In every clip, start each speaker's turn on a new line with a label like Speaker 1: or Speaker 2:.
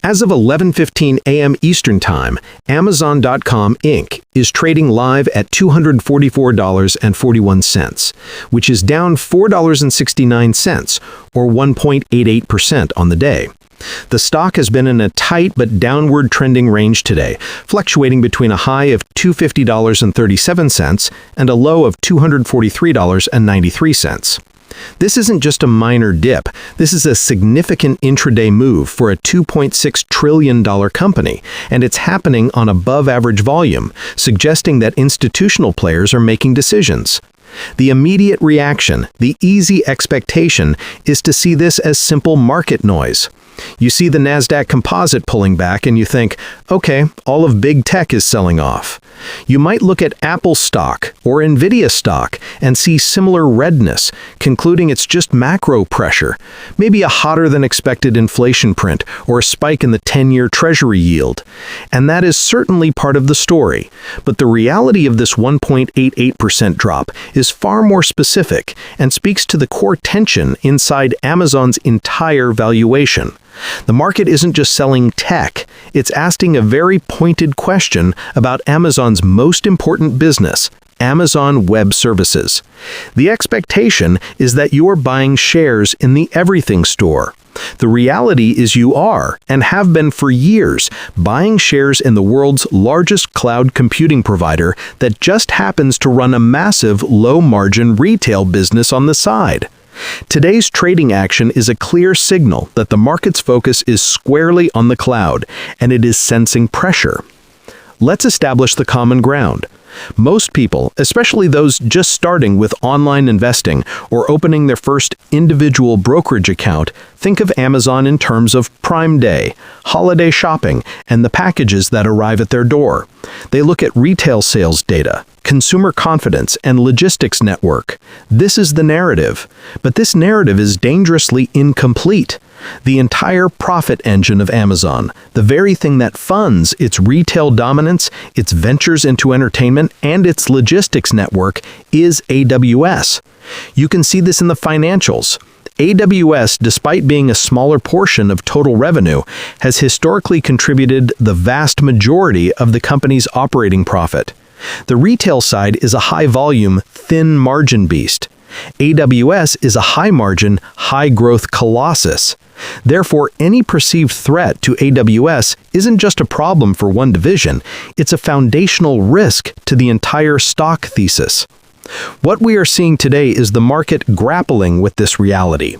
Speaker 1: As of 11:15 a.m. Eastern Time, Amazon.com Inc. is trading live at $244.41, which is down $4.69, or 1.88% on the day. The stock has been in a tight but downward trending range today, fluctuating between a high of $250.37 and a low of $243.93. This isn't just a minor dip. This is a significant intraday move for a $2.6 trillion company, and it's happening on above-average volume, suggesting that institutional players are making decisions. The immediate reaction, the easy expectation, is to see this as simple market noise. You see the NASDAQ composite pulling back and you think, okay, all of big tech is selling off. You might look at Apple stock or Nvidia stock and see similar redness, concluding it's just macro pressure, maybe a hotter than expected inflation print or a spike in the 10-year Treasury yield. And that is certainly part of the story. But the reality of this 1.88% drop is far more specific and speaks to the core tension inside Amazon's entire valuation. The market isn't just selling tech, it's asking a very pointed question about Amazon's most important business, Amazon Web Services. The expectation is that you're buying shares in the everything store. The reality is you are, and have been for years, buying shares in the world's largest cloud computing provider that just happens to run a massive low-margin retail business on the side. Today's trading action is a clear signal that the market's focus is squarely on the cloud, and it is sensing pressure. Let's establish the common ground. Most people, especially those just starting with online investing or opening their first individual brokerage account, think of Amazon in terms of Prime Day, holiday shopping, and the packages that arrive at their door. They look at retail sales data, consumer confidence, and logistics network. This is the narrative. But this narrative is dangerously incomplete. The entire profit engine of Amazon, the very thing that funds its retail dominance, its ventures into entertainment, and its logistics network, is AWS. You can see this in the financials. AWS, despite being a smaller portion of total revenue, has historically contributed the vast majority of the company's operating profit. The retail side is a high-volume, thin-margin beast. AWS is a high-margin, high-growth colossus. Therefore, any perceived threat to AWS isn't just a problem for one division, it's a foundational risk to the entire stock thesis. What we are seeing today is the market grappling with this reality.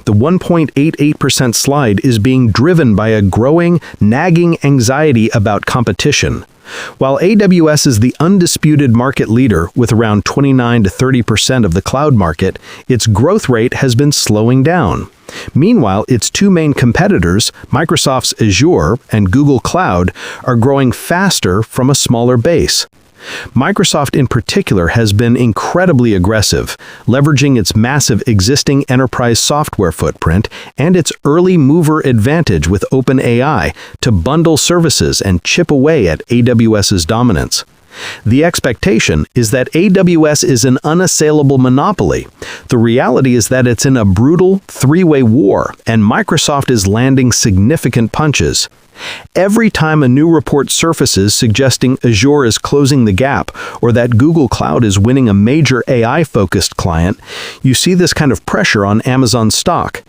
Speaker 1: The 1.88% slide is being driven by a growing, nagging anxiety about competition. While AWS is the undisputed market leader with around 29 to 30% of the cloud market, its growth rate has been slowing down. Meanwhile, its two main competitors, Microsoft's Azure and Google Cloud, are growing faster from a smaller base. Microsoft in particular has been incredibly aggressive, leveraging its massive existing enterprise software footprint and its early mover advantage with OpenAI to bundle services and chip away at AWS's dominance. The expectation is that AWS is an unassailable monopoly. The reality is that it's in a brutal three-way war, and Microsoft is landing significant punches. Every time a new report surfaces suggesting Azure is closing the gap or that Google Cloud is winning a major AI-focused client, you see this kind of pressure on Amazon stock.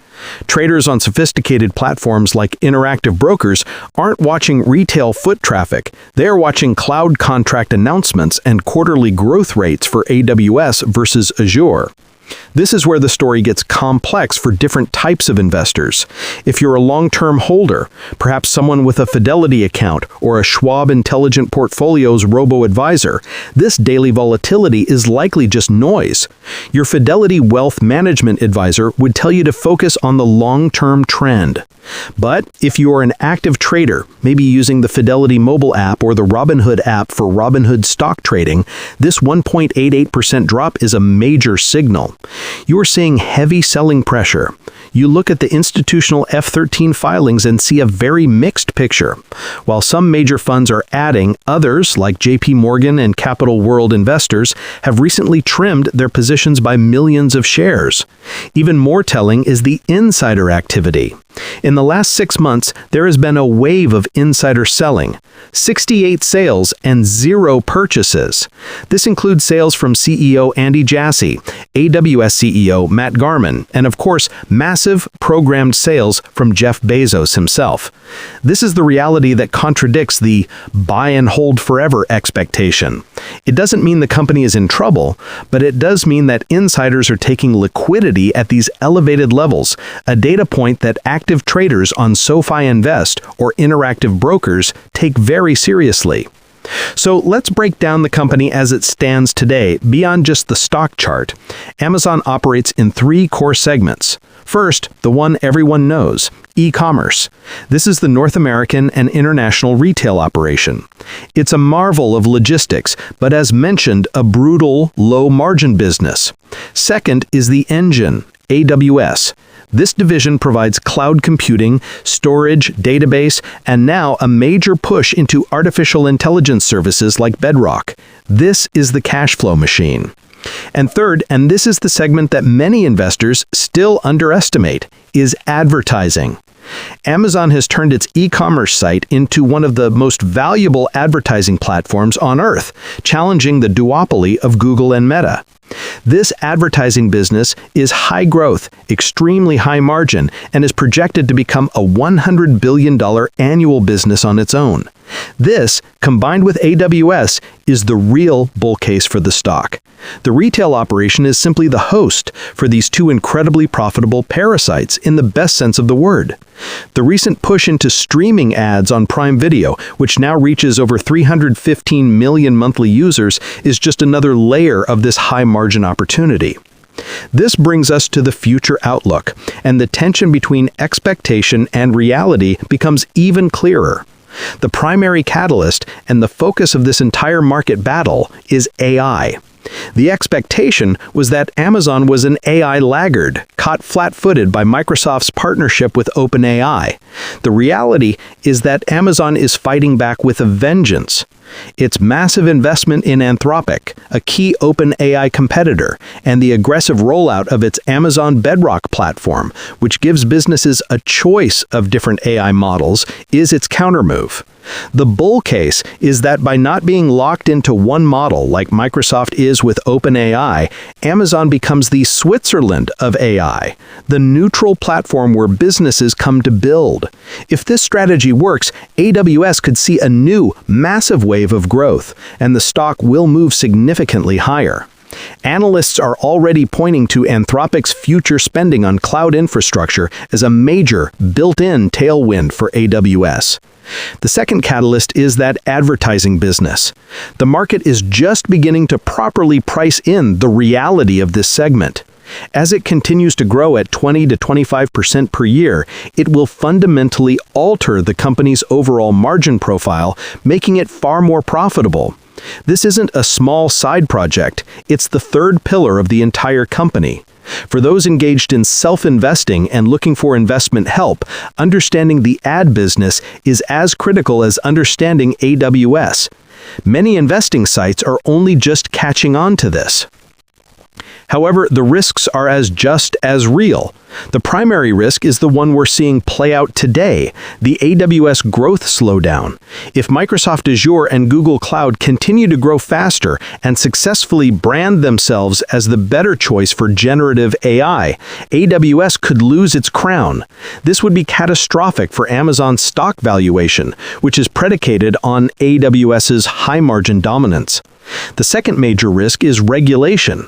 Speaker 1: Traders on sophisticated platforms like Interactive Brokers aren't watching retail foot traffic. They're watching cloud contract announcements and quarterly growth rates for AWS versus Azure. This is where the story gets complex for different types of investors. If you're a long-term holder, perhaps someone with a Fidelity account or a Schwab Intelligent Portfolios robo-advisor, this daily volatility is likely just noise. Your Fidelity Wealth Management advisor would tell you to focus on the long-term trend. But if you are an active trader, maybe using the Fidelity mobile app or the Robinhood app for Robinhood stock trading, this 1.88% drop is a major signal. You're seeing heavy selling pressure. You look at the institutional F-13 filings and see a very mixed picture. While some major funds are adding, others, like JP Morgan and Capital World investors, have recently trimmed their positions by millions of shares. Even more telling is the insider activity. In the last 6 months, there has been a wave of insider selling, 68 sales and 0 purchases. This includes sales from CEO Andy Jassy, AWS CEO Matt Garman, and of course, massive programmed sales from Jeff Bezos himself. This is the reality that contradicts the buy and hold forever expectation. It doesn't mean the company is in trouble, but it does mean that insiders are taking liquidity at these elevated levels, a data point that active traders on SoFi Invest or interactive brokers take very seriously. So let's break down the company as it stands today beyond just the stock chart. Amazon operates in 3 core segments. First, the one everyone knows, e-commerce. This is the North American and international retail operation. It's a marvel of logistics, but as mentioned, a brutal, low-margin business. Second is the engine, AWS. This division provides cloud computing, storage, database, and now a major push into artificial intelligence services like Bedrock. This is the cash flow machine. And third, and this is the segment that many investors still underestimate, is advertising. Amazon has turned its e-commerce site into one of the most valuable advertising platforms on Earth, challenging the duopoly of Google and Meta. This advertising business is high growth, extremely high margin, and is projected to become a $100 billion annual business on its own. This, combined with AWS, is the real bull case for the stock. The retail operation is simply the host for these 2 incredibly profitable parasites in the best sense of the word. The recent push into streaming ads on Prime Video, which now reaches over 315 million monthly users, is just another layer of this high-margin opportunity. This brings us to the future outlook, and the tension between expectation and reality becomes even clearer. The primary catalyst and the focus of this entire market battle is AI. The expectation was that Amazon was an AI laggard, caught flat-footed by Microsoft's partnership with OpenAI. The reality is that Amazon is fighting back with a vengeance. Its massive investment in Anthropic, a key OpenAI competitor, and the aggressive rollout of its Amazon Bedrock platform, which gives businesses a choice of different AI models, is its countermove. The bull case is that by not being locked into one model like Microsoft is with OpenAI, Amazon becomes the Switzerland of AI, the neutral platform where businesses come to build. If this strategy works, AWS could see a new, massive wave of growth, and the stock will move significantly higher. Analysts are already pointing to Anthropic's future spending on cloud infrastructure as a major, built-in tailwind for AWS. The second catalyst is that advertising business. The market is just beginning to properly price in the reality of this segment. As it continues to grow at 20 to 25% per year, it will fundamentally alter the company's overall margin profile, making it far more profitable. This isn't a small side project, it's the third pillar of the entire company. For those engaged in self-investing and looking for investment help, understanding the ad business is as critical as understanding AWS. Many investing sites are only just catching on to this. However, the risks are just as real. The primary risk is the one we're seeing play out today, the AWS growth slowdown. If Microsoft Azure and Google Cloud continue to grow faster and successfully brand themselves as the better choice for generative AI, AWS could lose its crown. This would be catastrophic for Amazon's stock valuation, which is predicated on AWS's high-margin dominance. The second major risk is regulation.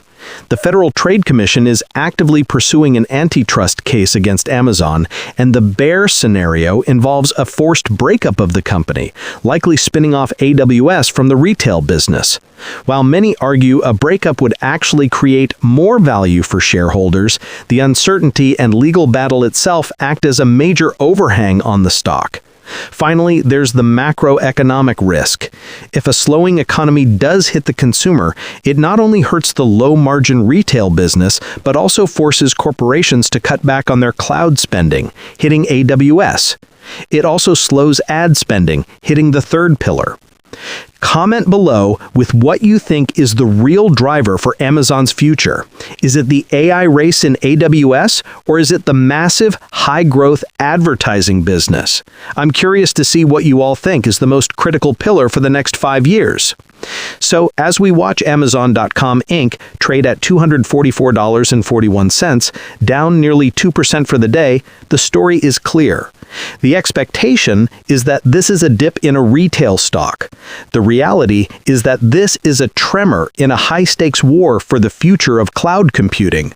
Speaker 1: The Federal Trade Commission is actively pursuing an antitrust case against Amazon, and the bear scenario involves a forced breakup of the company, likely spinning off AWS from the retail business. While many argue a breakup would actually create more value for shareholders, the uncertainty and legal battle itself act as a major overhang on the stock. Finally, there's the macroeconomic risk. If a slowing economy does hit the consumer, it not only hurts the low-margin retail business, but also forces corporations to cut back on their cloud spending, hitting AWS. It also slows ad spending, hitting the third pillar. Comment below with what you think is the real driver for Amazon's future. Is it the AI race in AWS, or is it the massive, high-growth advertising business? I'm curious to see what you all think is the most critical pillar for the next 5 years. So, as we watch Amazon.com Inc. trade at $244.41, down nearly 2% for the day, the story is clear. The expectation is that this is a dip in a retail stock. The reality is that this is a tremor in a high-stakes war for the future of cloud computing.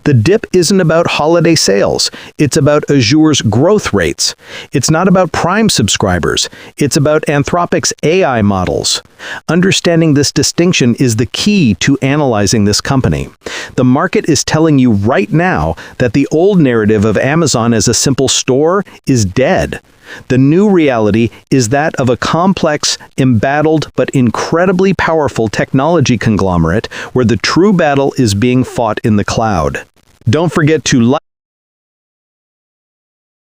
Speaker 1: The dip isn't about holiday sales. It's about Azure's growth rates. It's not about Prime subscribers. It's about Anthropic's AI models. Understanding this distinction is the key to analyzing this company. The market is telling you right now that the old narrative of Amazon as a simple store is dead. The new reality is that of a complex, embattled, but incredibly powerful technology conglomerate where the true battle is being fought in the cloud. Don't forget to like